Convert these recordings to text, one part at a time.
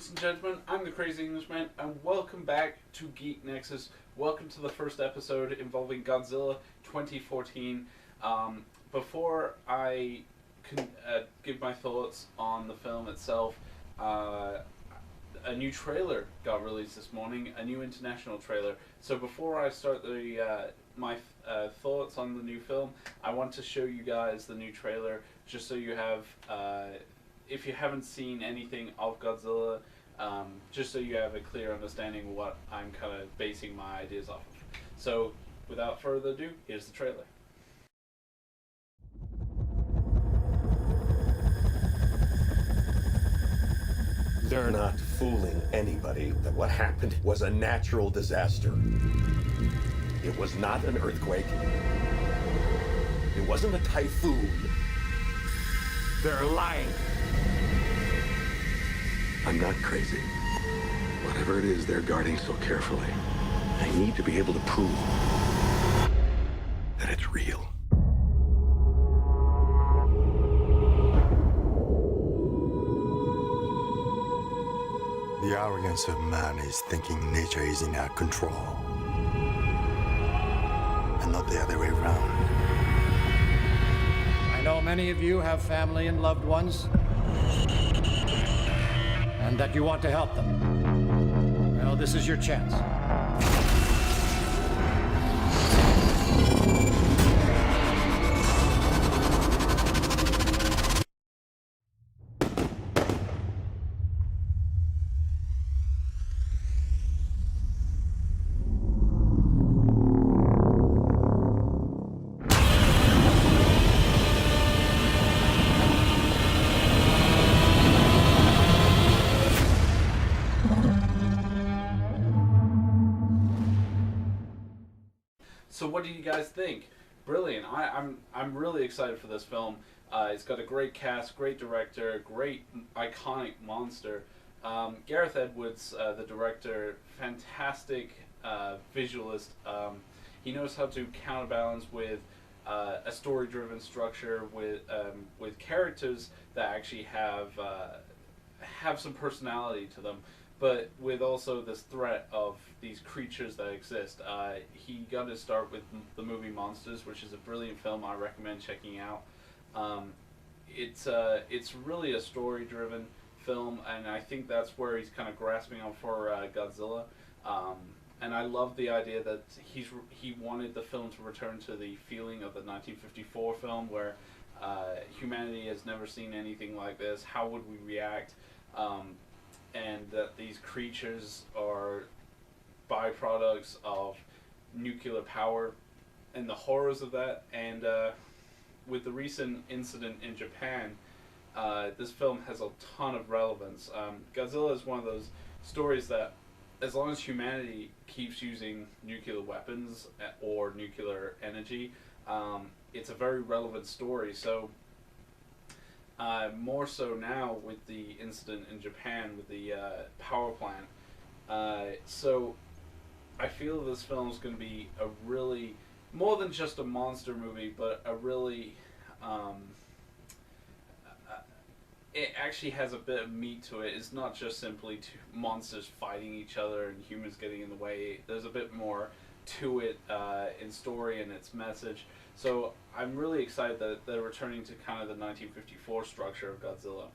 Ladies and gentlemen, I'm the Crazy Englishman, and welcome back to Geek Nexus. Welcome to the first episode involving Godzilla 2014. Before I can give my thoughts on the film itself, a new trailer got released this morning, a new international trailer. So before I start my thoughts on the new film, I want to show you guys the new trailer, just so you have, if you haven't seen anything of Godzilla, just so you have a clear understanding of what I'm kind of basing my ideas off of. So without further ado, here's the trailer. They're not fooling anybody that what happened was a natural disaster. It was not an earthquake. It wasn't a typhoon. They're lying. I'm not crazy. Whatever it is they're guarding so carefully, I need to be able to prove that it's real. The arrogance of man is thinking nature is in our control, and not the other way around. I know many of you have family and loved ones, and that you want to help them. Well, this is your chance. So what do you guys think? Brilliant. I'm really excited for this film. It's got a great cast, great director, great iconic monster. Gareth Edwards, the director, fantastic visualist. He knows how to counterbalance with a story-driven structure with characters that actually have some personality to them, but with also this threat of these creatures that exist. He got to start with the movie Monsters, which is a brilliant film I recommend checking out. It's really a story-driven film, and I think that's where he's kind of grasping on for Godzilla. And I love the idea that he wanted the film to return to the feeling of the 1954 film, where humanity has never seen anything like this. How would we react? And that these creatures are byproducts of nuclear power and the horrors of that. And with the recent incident in Japan, this film has a ton of relevance. Godzilla is one of those stories that, as long as humanity keeps using nuclear weapons or nuclear energy, it's a very relevant story. So more so now with the incident in Japan with the power plant. So I feel this film is going to be a really, more than just a monster movie, but a really, it actually has a bit of meat to it. It's not just simply monsters fighting each other and humans getting in the way. There's a bit more to it in story and its message. So I'm really excited that they're returning to kind of the 1954 structure of Godzilla.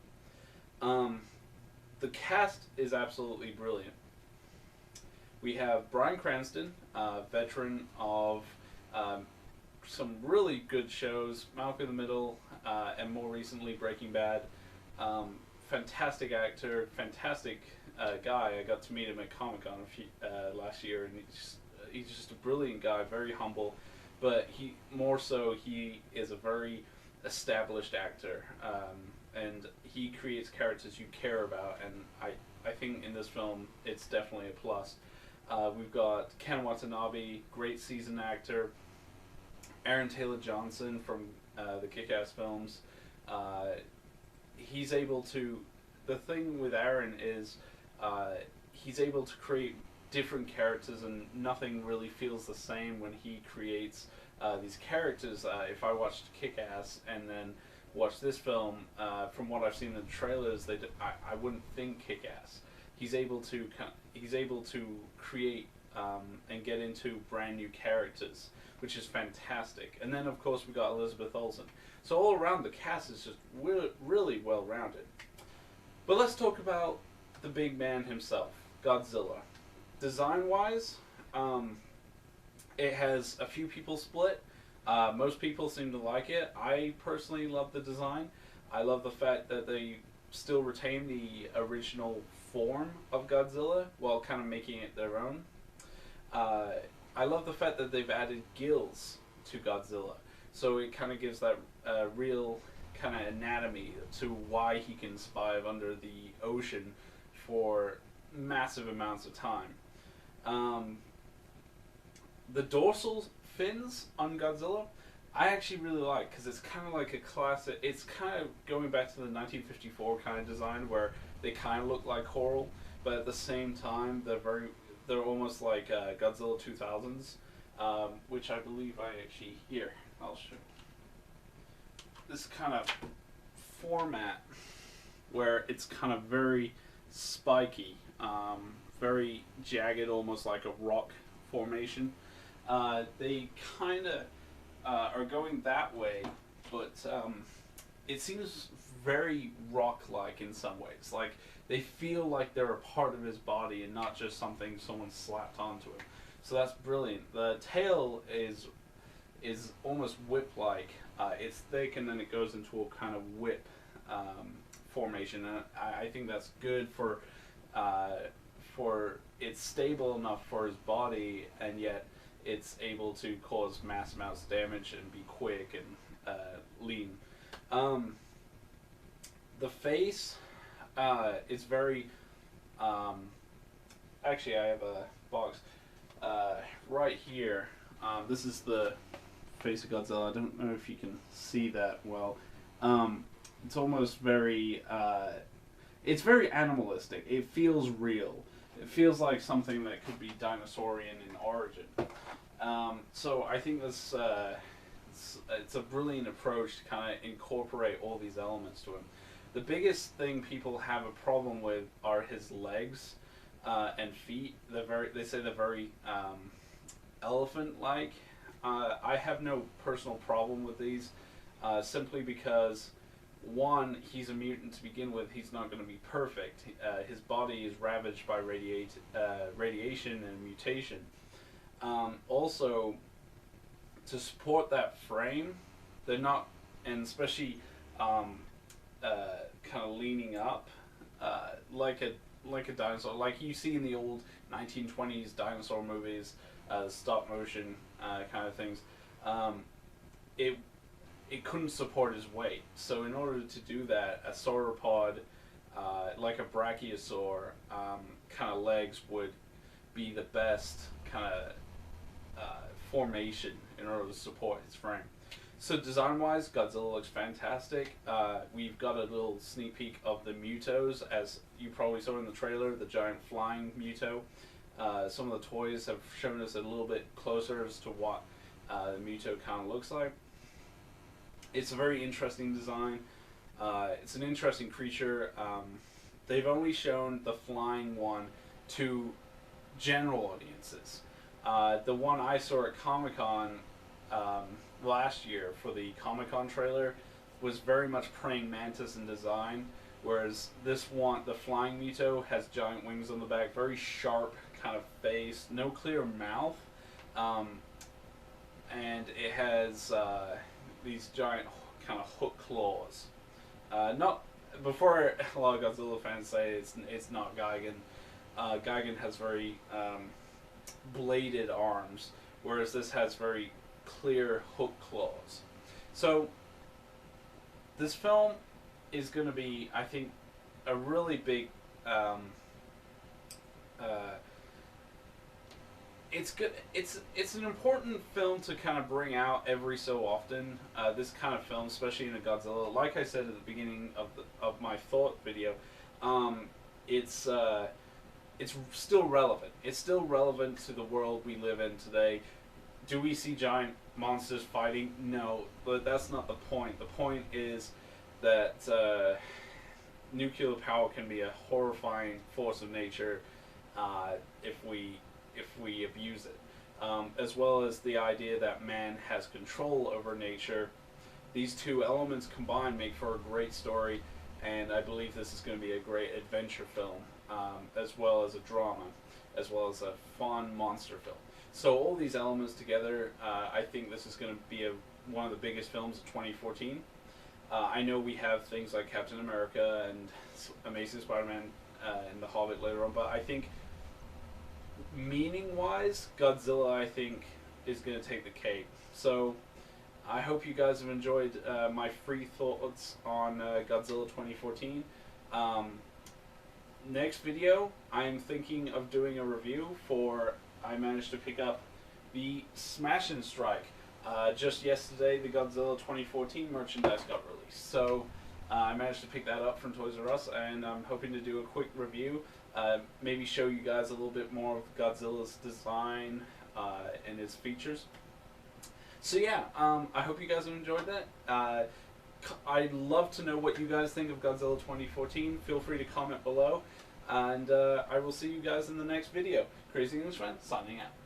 The cast is absolutely brilliant. We have Bryan Cranston, veteran of some really good shows, Malcolm in the Middle, and more recently Breaking Bad. Fantastic actor, fantastic guy. I got to meet him at Comic-Con last year, and he's just a brilliant guy, very humble. But he is a very established actor, and he creates characters you care about, and I think in this film it's definitely a plus. We've got Ken Watanabe, great seasoned actor. Aaron Taylor Johnson from the Kick-Ass films. He's able to. The thing with Aaron is he's able to create different characters, and nothing really feels the same when he creates these characters. If I watched Kick-Ass and then watched this film, from what I've seen in the trailers, I wouldn't think Kick-Ass. he's able to create and get into brand new characters, which is fantastic. And then of course we got Elizabeth Olsen. So all around the cast is just really well rounded. But let's talk about the big man himself, Godzilla. Design wise, it has a few people split. Most people seem to like it. I personally love the design. I love the fact that they still retain the original form of Godzilla while kind of making it their own. I love the fact that they've added gills to Godzilla, so it kind of gives that real kind of anatomy to why he can survive under the ocean for massive amounts of time. The dorsal fins on Godzilla, I actually really like, because it's kind of like a classic. It's kind of going back to the 1954 kind of design where they kind of look like coral, but at the same time they're almost like Godzilla 2000s, which I believe I'll show this kind of format where it's kind of very spiky, very jagged, almost like a rock formation. They kind of are going that way, but it seems very rock-like in some ways. Like they feel like they're a part of his body and not just something someone slapped onto him. So that's brilliant. The tail is almost whip-like. It's thick and then it goes into a kind of whip formation, and I think that's good for it's stable enough for his body, and yet it's able to cause mass amounts of damage and be quick and lean. The face is very actually I have a box right here. This is the face of Godzilla. I don't know if you can see that well. It's almost very it's very animalistic. It feels real. It feels like something that could be dinosaurian in origin. So I think this it's a brilliant approach to kind of incorporate all these elements to him. The biggest thing people have a problem with are his legs and feet. They say they're very elephant-like. I have no personal problem with these, simply because, one, he's a mutant to begin with. He's not going to be perfect. His body is ravaged by radiation and mutation. Also, to support that frame, they're not, and especially kind of leaning up like a dinosaur, like you see in the old 1920s dinosaur movies, stop motion kind of things. It couldn't support his weight, so in order to do that, a sauropod like a brachiosaur kind of legs would be the best kind of formation in order to support his frame. So design-wise, Godzilla looks fantastic. We've got a little sneak peek of the Mutos, as you probably saw in the trailer, the giant flying Muto. Some of the toys have shown us a little bit closer as to what the Muto kind of looks like. It's a very interesting design. It's an interesting creature. They've only shown the flying one to general audiences. The one I saw at Comic-Con last year for the Comic-Con trailer was very much praying mantis in design, whereas this one, the flying Muto, has giant wings on the back, very sharp kind of face, no clear mouth, and it has these giant kind of hook claws. Not before a lot of Godzilla fans say it's not Gigan. Gigan has very bladed arms, whereas this has very clear hook claws. So this film is going to be, I think, a really big it's good. It's an important film to kind of bring out every so often. This kind of film, especially in a Godzilla, like I said at the beginning of my thought video, it's still relevant. It's still relevant to the world we live in today. Do we see giant monsters fighting? No, but that's not the point. The point is that nuclear power can be a horrifying force of nature if we abuse it, as well as the idea that man has control over nature. These two elements combined make for a great story, and I believe this is going to be a great adventure film, as well as a drama, as well as a fun monster film. So all these elements together, I think this is going to be one of the biggest films of 2014. I know we have things like Captain America and Amazing Spider-Man and The Hobbit later on, but I think meaning-wise, Godzilla, I think, is going to take the cake. So I hope you guys have enjoyed my free thoughts on Godzilla 2014. Next video, I'm thinking of doing a review for, I managed to pick up the Smash and Strike. Just yesterday, the Godzilla 2014 merchandise got released. So I managed to pick that up from Toys R Us, and I'm hoping to do a quick review. Maybe show you guys a little bit more of Godzilla's design and its features. So yeah, I hope you guys have enjoyed that. I'd love to know what you guys think of Godzilla 2014. Feel free to comment below. And I will see you guys in the next video. Crazy Englishman, signing out.